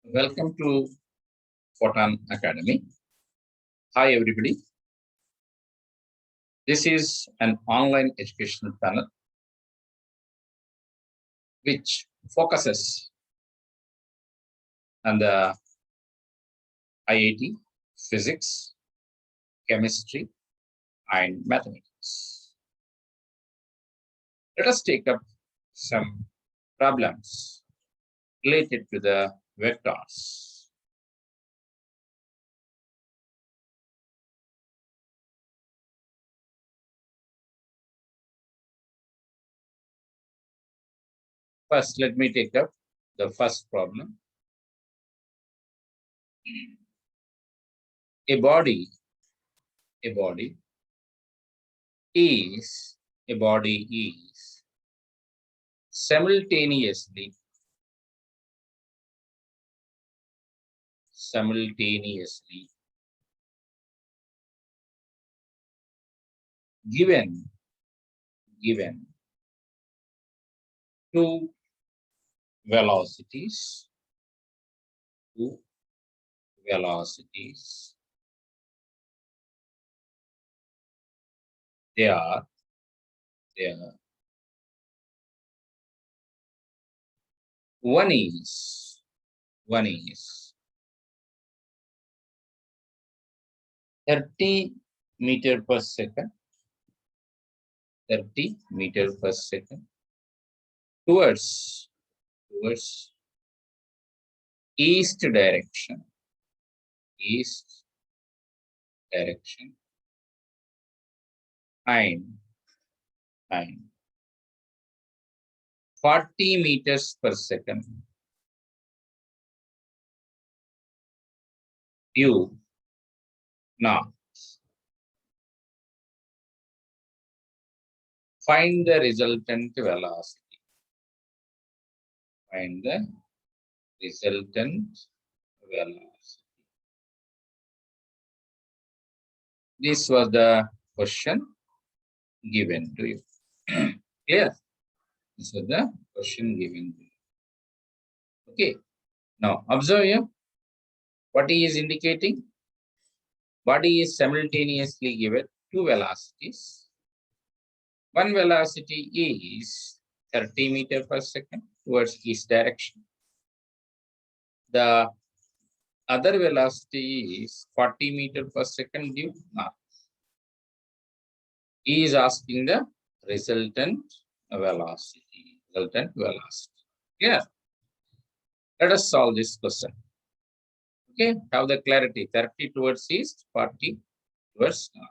Welcome to Photon Academy. Hi, everybody. This is an online educational panel which focuses on the IIT, physics, chemistry, and mathematics. Let us take up some problems related to the vectors. First, let me take up the first problem. A body is simultaneously given two velocities they are one is 30 meter per second towards east direction and 40 meters per second due north. Find the resultant velocity. This was the question given to you. Clear? This was the question given to you. Okay. Now observe here. What he is indicating? Body is simultaneously given two velocities. One velocity is 30 meter per second towards east direction. The other velocity is 40 meter per second due north. He is asking the resultant velocity. Yeah. Let us solve this question. Okay, have the clarity. 30 towards east, 40 towards north.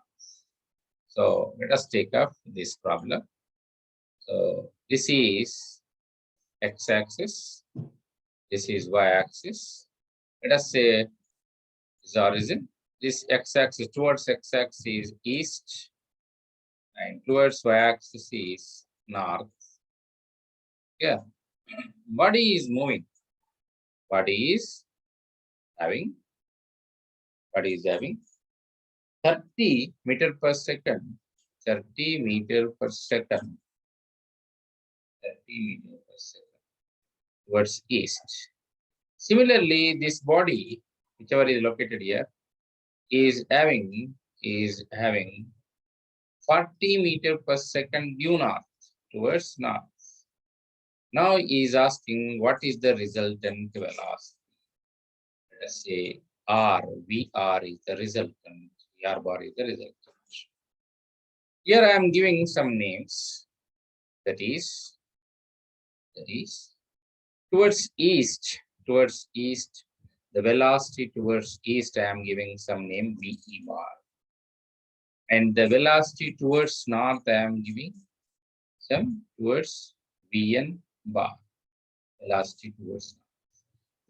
So let us take up this problem. So this is x-axis. This is y-axis. Let us say this origin. This x-axis towards x-axis is east, and towards y-axis is north. Yeah, body is moving. Body is having 30 meter per second. 30 meter per second towards east. Similarly, this body, whichever is located here, is having 40 meter per second due north towards north. Now he is asking what is the resultant velocity. Let us say R, VR is the resultant, VR bar is the resultant. Here I am giving some names, that is towards east, the velocity towards east, I am giving some name VE bar. And the velocity towards north, I am giving some towards VN bar. Velocity towards north.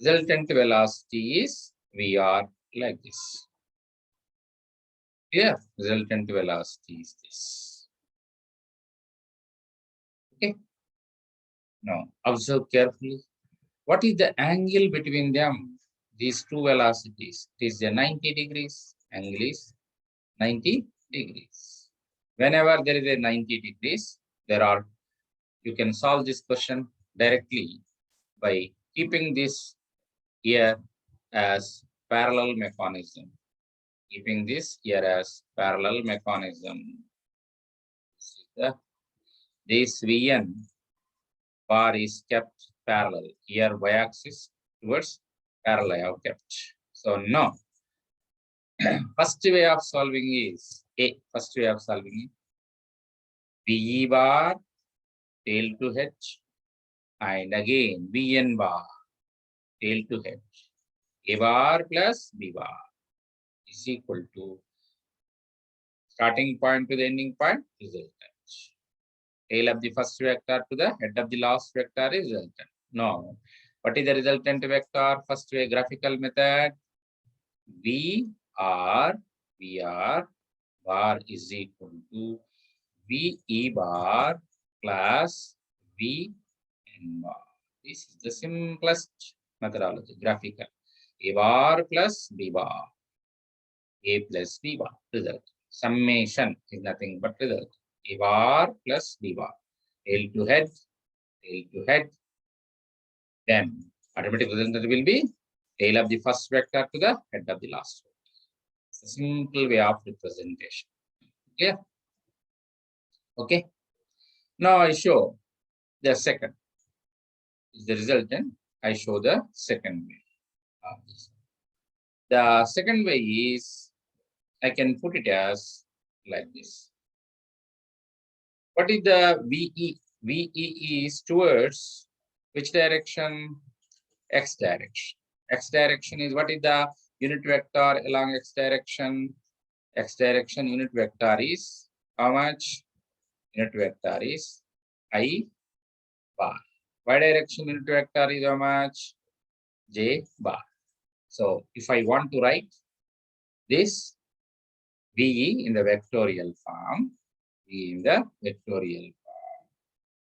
Resultant velocity is VR like this. Here, resultant velocity is this. Okay. Now, observe carefully. What is the angle between them? These two velocities. It is a 90 degrees. Angle is 90 degrees. Whenever there is a 90 degrees, you can solve this question directly by keeping this here as parallel mechanism. Keeping this here as parallel mechanism. This Vn bar is kept parallel. Here y-axis towards parallel I have kept. So now, first way of solving is first way of solving is VE bar tail to H and again Vn bar tail to H. A bar plus B bar is equal to starting point to the ending point resultant. Tail of the first vector to the head of the last vector is resultant. Now, what is the resultant vector? First way graphical method. VR bar is equal to VE bar plus VN bar. This is the simplest methodology, graphical. A bar plus B bar. A plus B bar, result. Summation is nothing but result. A bar plus B bar. Tail to head, then automatic resultant will be tail of the first vector to the head of the last vector. It's a simple way of representation. Clear? Okay. Now I show the second. Is the resultant. I show the second way of this. The second way is I can put it as like this. What is the VE? VE is towards which direction? X direction. X direction is what is the unit vector along X direction? X direction unit vector is how much? Unit vector is I bar. Y direction unit vector is how much? J bar. So if I want to write this VE in the vectorial form, VE in the vectorial form,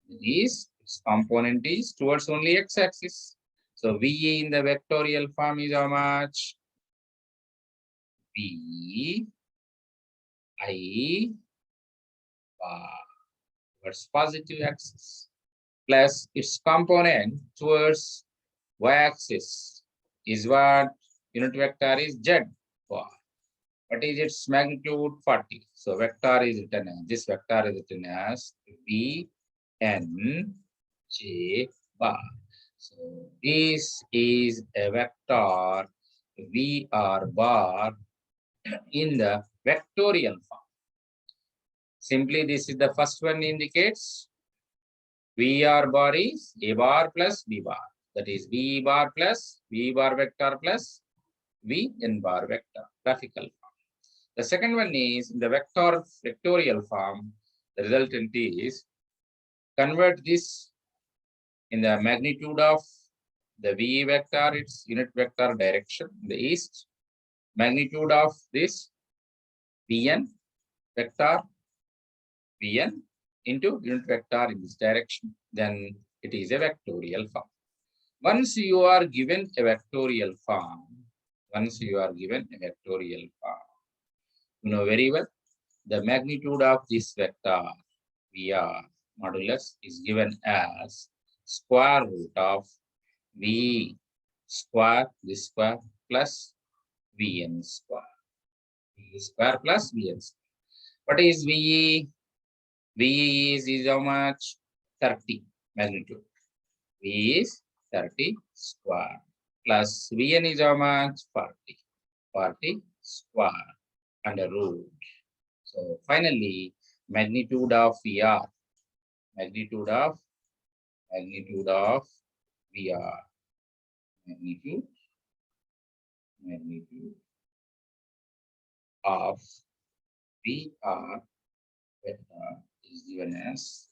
its component is towards only x-axis. So VE in the vectorial form is how much? V I bar towards positive axis plus its component towards y-axis is what? Unit vector is Z bar. What is its magnitude? 40. So vector is written as this vector is written as V N J bar. So this is a vector VR bar in the vectorial form. Simply this is the first one indicates VR bar is A bar plus B bar. That is V bar plus V bar vector plus V N bar vector, graphical form. The second one is in the vectorial form, the resultant is convert this in the magnitude of the V vector, its unit vector direction in the east, magnitude of this Vn vector, Vn into unit vector in this direction, then it is a vectorial form. Once you are given a vectorial form, you know very well the magnitude of this vector VR modulus is given as square root of V square, this square plus Vn square. V square plus Vn square. What is VE? VE is how much? 30 magnitude. V is 30 square plus Vn is how much? 40. 40 square under root. So finally, magnitude of VR, magnitude of VR, magnitude of VR vector is given as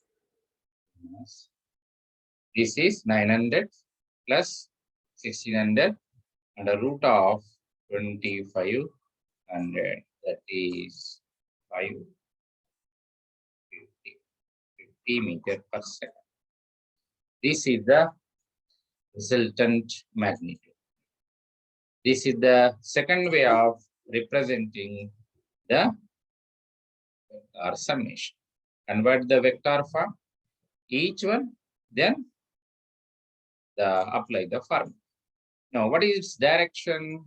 this is 900 plus 1600 under root of 2500, that is 50 meter per second. This is the resultant magnitude. This is the second way of representing the vector summation. Convert the vector form, each one, then apply the formula. Now, what is its direction?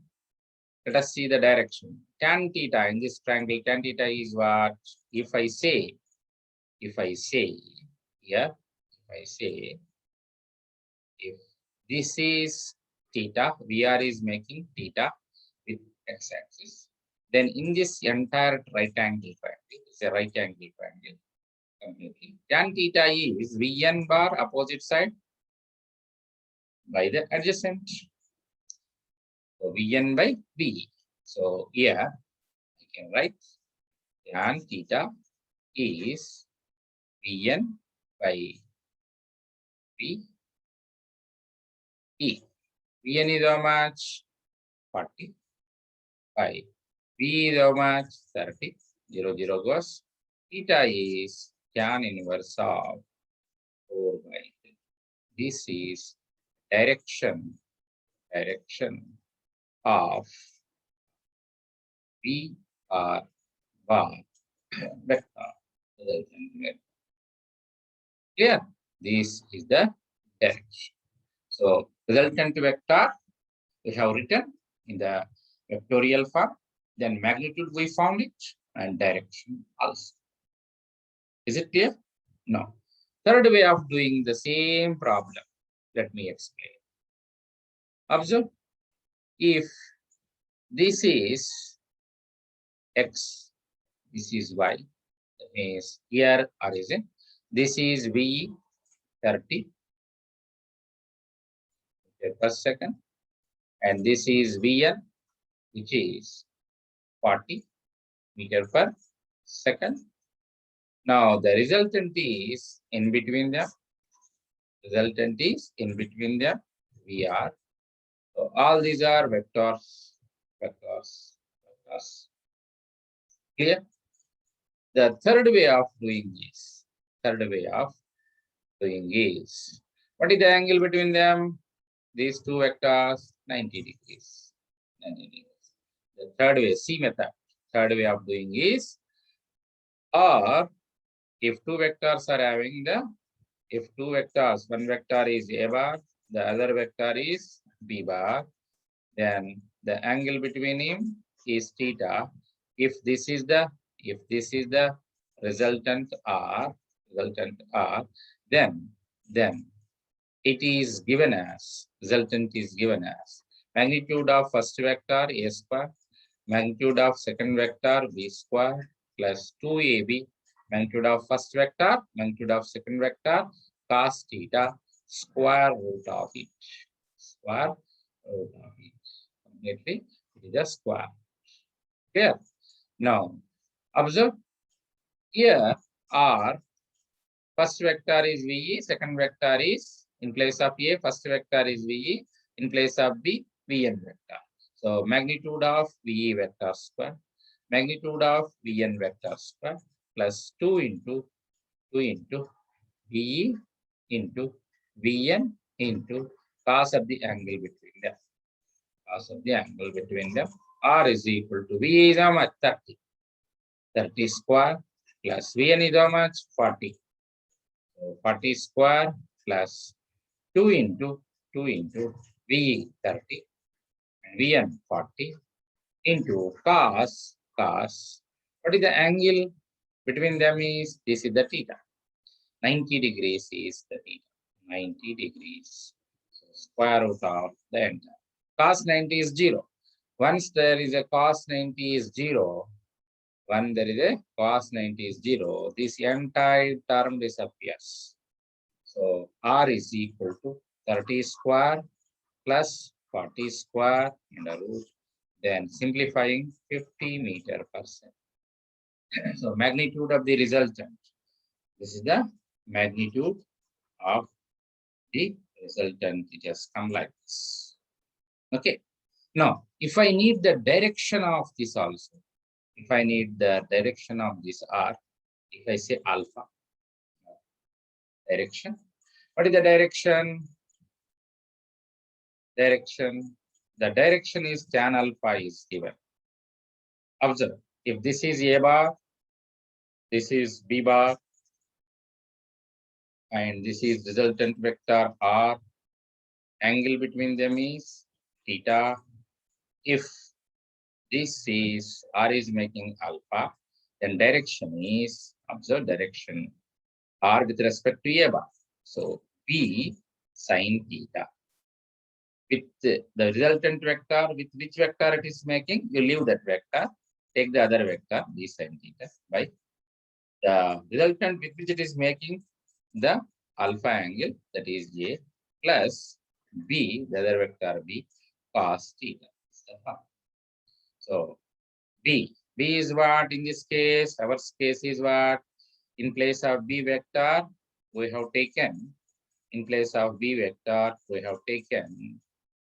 Let us see the direction. Tan theta in this triangle, tan theta is what? If I say, yeah, if I say, if this is theta, VR is making theta with x-axis, then in this entire right angle triangle, it's a right angle triangle completely. Tan theta is Vn bar opposite side by the adjacent. So Vn by V. So here I can write tan theta is Vn by V E. Vn is how much? 40 by V is how much? 30. 0, 0 goes. Theta is tan inverse of 4 by 3. This is direction of V R bar vector. Clear? This is the direction. So resultant vector we have written in the vectorial form. Then magnitude we found it and direction also. Is it clear? No. Third way of doing the same problem. Let me explain. Observe. If this is X, this is Y, that means here origin. This is V 30 per second. And this is Vn, which is 40 meter per second. Now the resultant is in between them. Resultant is in between them. VR. So all these are vectors. Clear? The third way of doing is, what is the angle between them? These two vectors, 90 degrees. 90 degrees. The third way, C method. Third way of doing is, or if two vectors are having one vector is A bar, the other vector is B bar, then the angle between him is theta. If this is the resultant R, then it is given as, resultant is given as magnitude of first vector A square, magnitude of second vector B square plus 2AB, magnitude of first vector, magnitude of second vector, cos theta, square root of it. Completely, it is a square. Here, now observe here R, first vector is VE, second vector is in place of A, first vector is VE, in place of B, Vn vector. So magnitude of VE vector square, magnitude of Vn vector square plus 2 into VE into Vn into cos of the angle between them. R is equal to V is how much? 30. 30 square plus Vn is how much? 40. So 40 square plus 2 into V 30 and Vn 40 into cos. What is the angle between them is, this is the theta. 90 degrees is the theta. 90 degrees. So square root of the entire. Cos 90 is 0. Once there is a cos 90 is 0, this entire term disappears. So R is equal to 30 square plus 40 square under root, then simplifying 50 meter per second. So magnitude of the resultant. This is the magnitude of the resultant. It has come like this. Okay. Now, if I need the direction of this also, if I need the direction of this R, if I say alpha, direction, what is the direction? The direction is tan alpha is given. Observe, if this is A bar, this is B bar, and this is resultant vector R, angle between them is theta. If this is R is making alpha, then direction is, observe direction, R with respect to A bar. So B sine theta. With the resultant vector, with which vector it is making, you leave that vector, take the other vector, B sine theta, by the resultant with which it is making the alpha angle, that is A, plus B, the other vector B, cos theta. So B is what in this case? Our case is what? In place of B vector, we have taken, in place of B vector, we have taken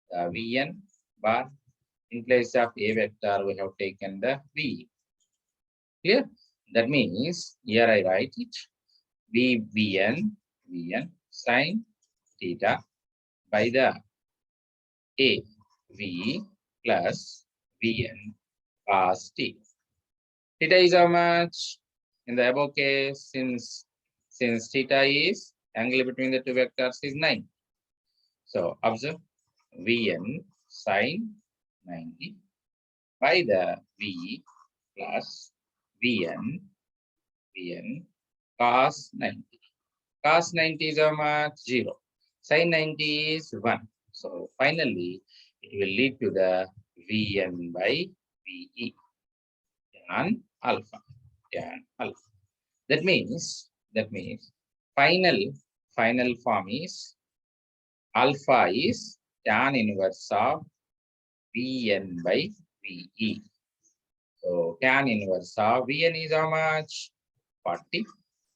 the Vn bar. In place of A vector, we have taken the V. Clear? That means here I write it. Vn sine theta by the A V plus Vn cos theta. Theta is how much? In the above case, since theta is angle between the two vectors is 9. So observe Vn sine 90 by the V plus Vn cos 90. Cos 90 is how much? 0. Sin 90 is 1. So finally, it will lead to the Vn by Ve tan alpha. That means final form is alpha is tan inverse of Vn by Ve. So tan inverse of Vn is how much? 40.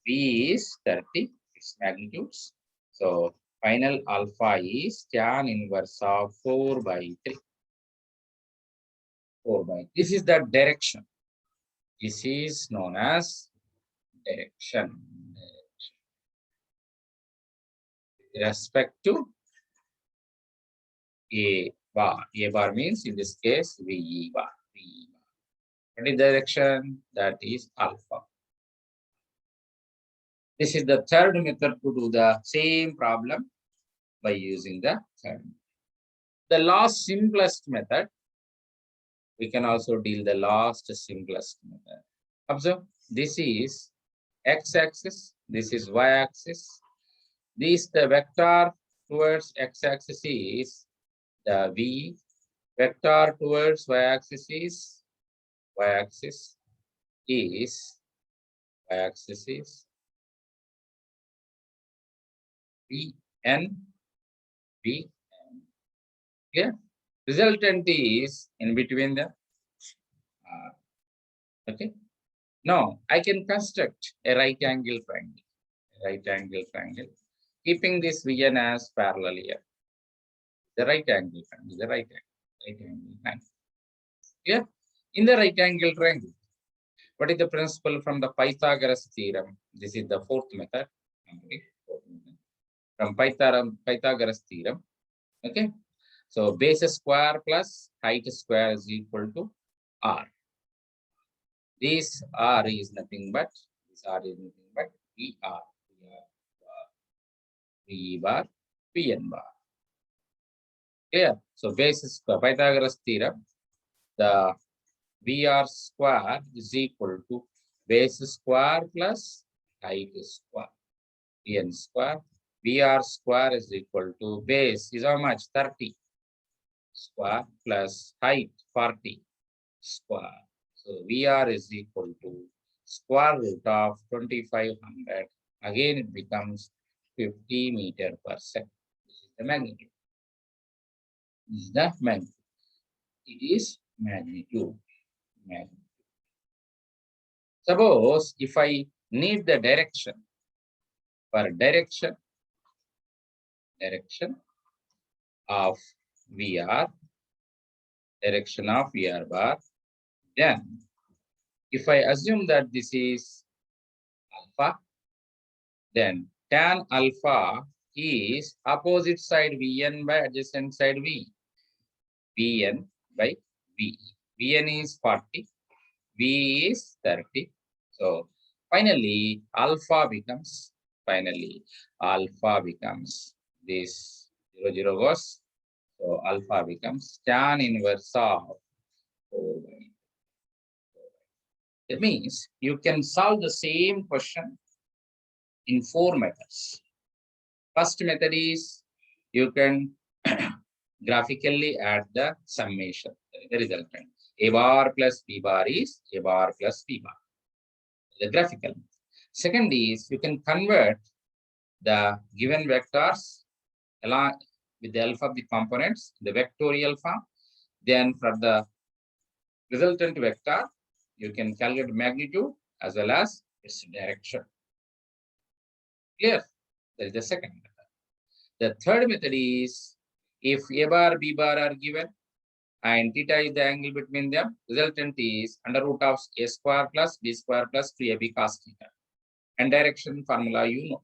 V is 30, its magnitudes. So final alpha is tan inverse of 4 by 3. 4 by. This is the direction. This is known as direction. With respect to A bar. A bar means in this case VE bar. What is direction? That is alpha. This is the third method to do the same problem by using the third. The last simplest method, we can also deal the last simplest method. Observe, this is x-axis, this is y-axis. This the vector towards x-axis is the v, vector towards y-axis is Vn. Clear? Resultant is in between the okay. Now I can construct a right angle triangle, keeping this Vn as parallel here. The right angle triangle, right angle triangle. Clear? In the right angle triangle, what is the principle from the Pythagoras theorem? This is the fourth method. From Pythagoras theorem. Okay. So base square plus height square is equal to R. This R is nothing but VR. V bar, Pn bar. Clear? So base square, Pythagoras theorem, the VR square is equal to base square plus height square. Pn square. VR square is equal to base is how much? 30 square plus height 40 square. So VR is equal to square root of 2500. Again, it becomes 50 meter per second. This is the magnitude. This is the magnitude. It is magnitude. Suppose if I need the direction, for direction of VR, bar, then if I assume that this is alpha, then tan alpha is opposite side Vn by adjacent side V. Vn by V. Vn is 40, V is 30. So finally alpha becomes this 0 goes. So alpha becomes tan inverse of 4 by. That means you can solve the same question in 4 methods. First method is you can graphically add the summation, the resultant. A bar plus B bar is A bar plus B bar, the graphical. Second is you can convert the given vectors along with the alpha of the components, the vectorial form. Then for the resultant vector, you can calculate magnitude as well as its direction. Clear? That is the second method. The third method is if A bar, B bar are given and theta is the angle between them, resultant is under root of A square plus B square plus 2AB cos theta. And direction formula you know.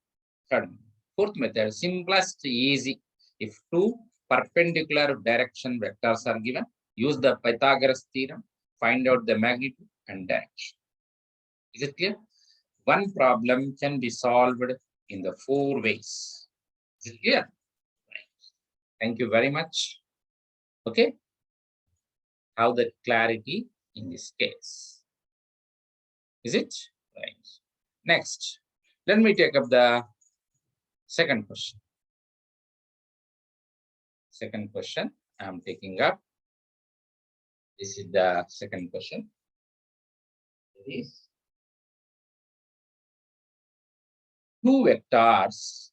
Third. Fourth method, simplest, easy. If two perpendicular direction vectors are given, use the Pythagoras theorem, find out the magnitude and direction. Is it clear? One problem can be solved in the 4 ways. Is it clear? Right. Thank you very much. Okay. Have the clarity in this case. Is it? Right. Next, let me take up the second question. Second question I am taking up. This is the second question. It is two vectors,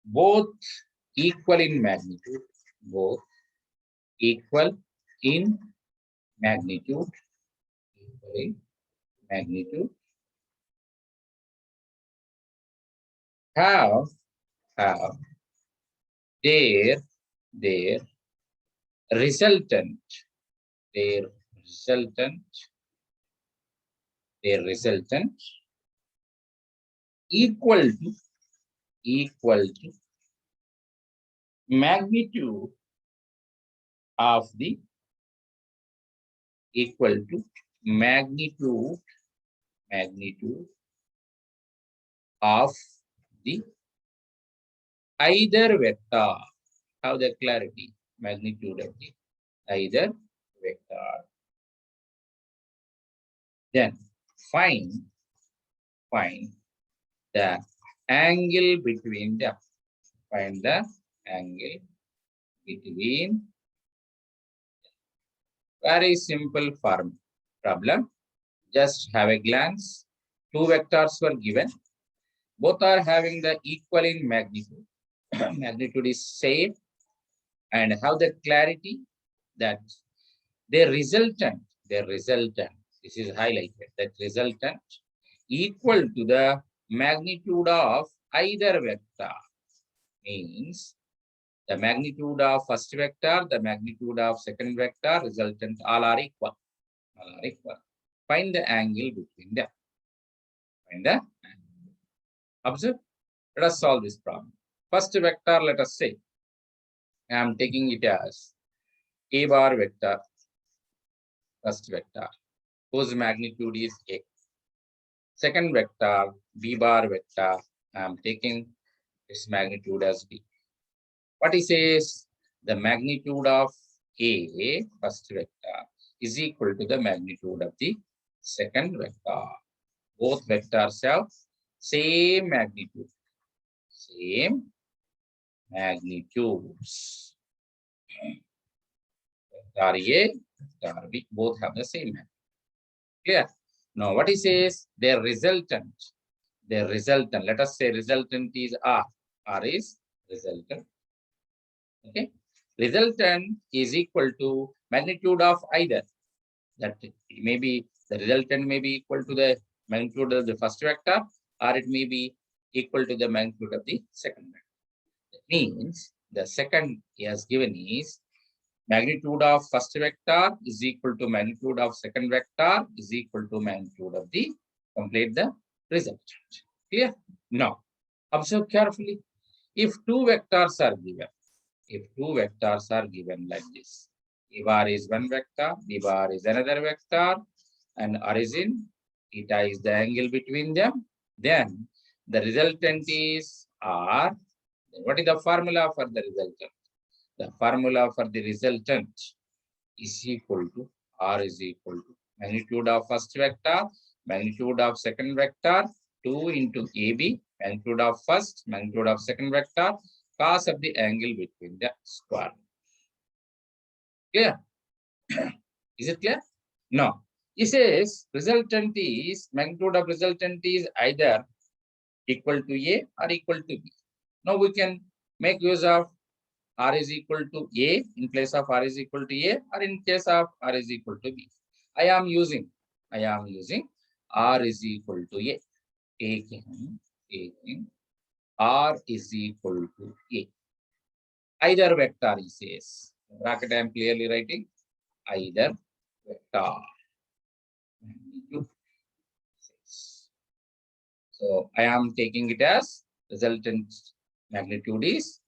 both equal in magnitude, have their resultant equal to magnitude of the of the either vector. Have the clarity, magnitude of the either vector. Then find the angle between them. Find the angle between. Very simple problem. Just have a glance. Two vectors were given. Both are having the equal in magnitude. Magnitude is same. And have the clarity that their resultant, this is highlighted, that resultant equal to the magnitude of either vector. Means the magnitude of first vector, the magnitude of second vector, resultant all are equal. Find the angle between them. Observe. Let us solve this problem. First vector, let us say, I am taking it as A bar vector, first vector, whose magnitude is A. Second vector, B bar vector, I am taking its magnitude as B. What he says, the magnitude of A, first vector, is equal to the magnitude of the second vector. Both vectors have same magnitude. Magnitudes. Vector A, vector B, both have the same magnitude. Clear? Now, what he says, their resultant, let us say resultant is R. R is resultant. Okay. Resultant is equal to magnitude of either. That may be the resultant may be equal to the magnitude of the first vector, or it may be equal to the magnitude of the second vector. That means the second he has given is magnitude of first vector is equal to magnitude of second vector is equal to magnitude of the complete the resultant. Clear? Now, observe carefully. If two vectors are given, like this, A bar is one vector, B bar is another vector, and origin, theta is the angle between them, then The resultant is R. Then what is the formula for the resultant? The formula for the resultant is equal to R is equal to magnitude of first vector, magnitude of second vector, 2 into AB, magnitude of first, magnitude of second vector, cos of the angle between the square. Clear? Is it clear? No. It says resultant is, magnitude of resultant is either equal to A or equal to B. Now we can make use of R is equal to A in place of R is equal to A, or in case of R is equal to B. I am using R is equal to A. Taking R is equal to A. Either vector, he says. Bracket I am clearly writing. Either vector. So I am taking it as resultant magnitude is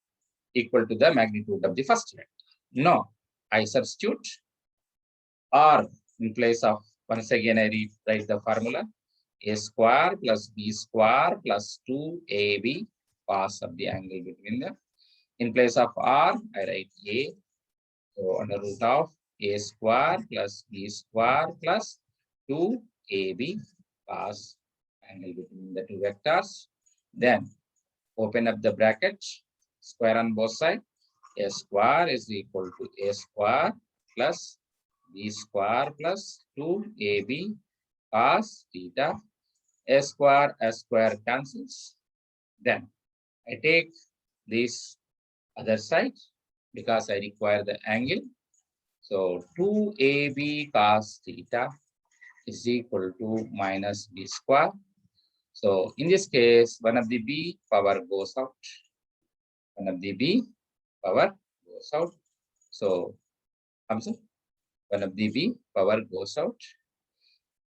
equal to the magnitude of the first vector. Now I substitute R in place of, once again I rewrite the formula, A square plus B square plus 2AB cos of the angle between them. In place of R, I write A. So under root of A square plus B square plus 2AB cos angle between the two vectors. Then open up the bracket, square on both sides. A square is equal to A square plus B square plus 2AB cos theta. A square cancels. Then I take this other side because I require the angle. So 2AB cos theta is equal to minus B square. So in this case, one of the B power goes out. One of the B power goes out. So comes up. One of the B power goes out.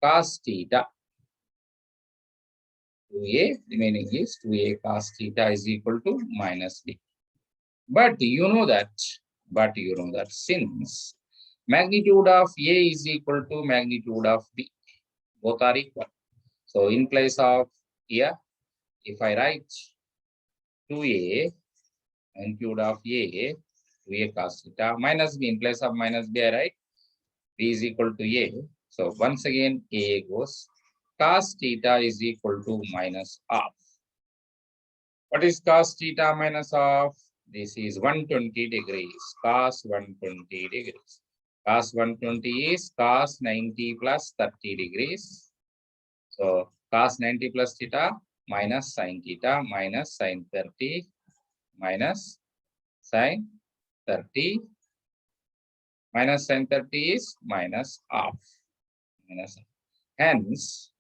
Cos theta. 2A remaining is 2A cos theta is equal to minus B. But you know that since magnitude of A is equal to magnitude of B, both are equal. So in place of here, if I write 2A, magnitude of A, 2A cos theta minus B, in place of minus B, I write B is equal to A. So once again, A goes. Cos theta is equal to minus half. What is cos theta minus half? This is 120 degrees. Cos 120 degrees. Cos 120 is cos 90 plus 30 degrees. So cos 90 plus theta minus sin theta minus sin 30 minus sin 30 minus sin 30 is minus half. Hence,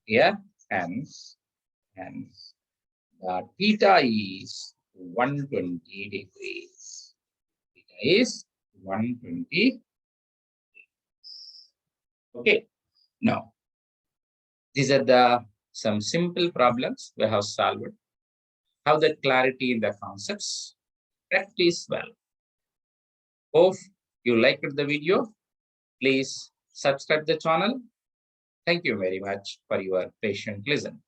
here, hence, the theta is 120 degrees. Theta is 120 degrees. Okay. Now, these are some simple problems we have solved. Have the clarity in the concepts. Practice well. Hope you liked the video. Please subscribe the channel. Thank you very much for your patient listen.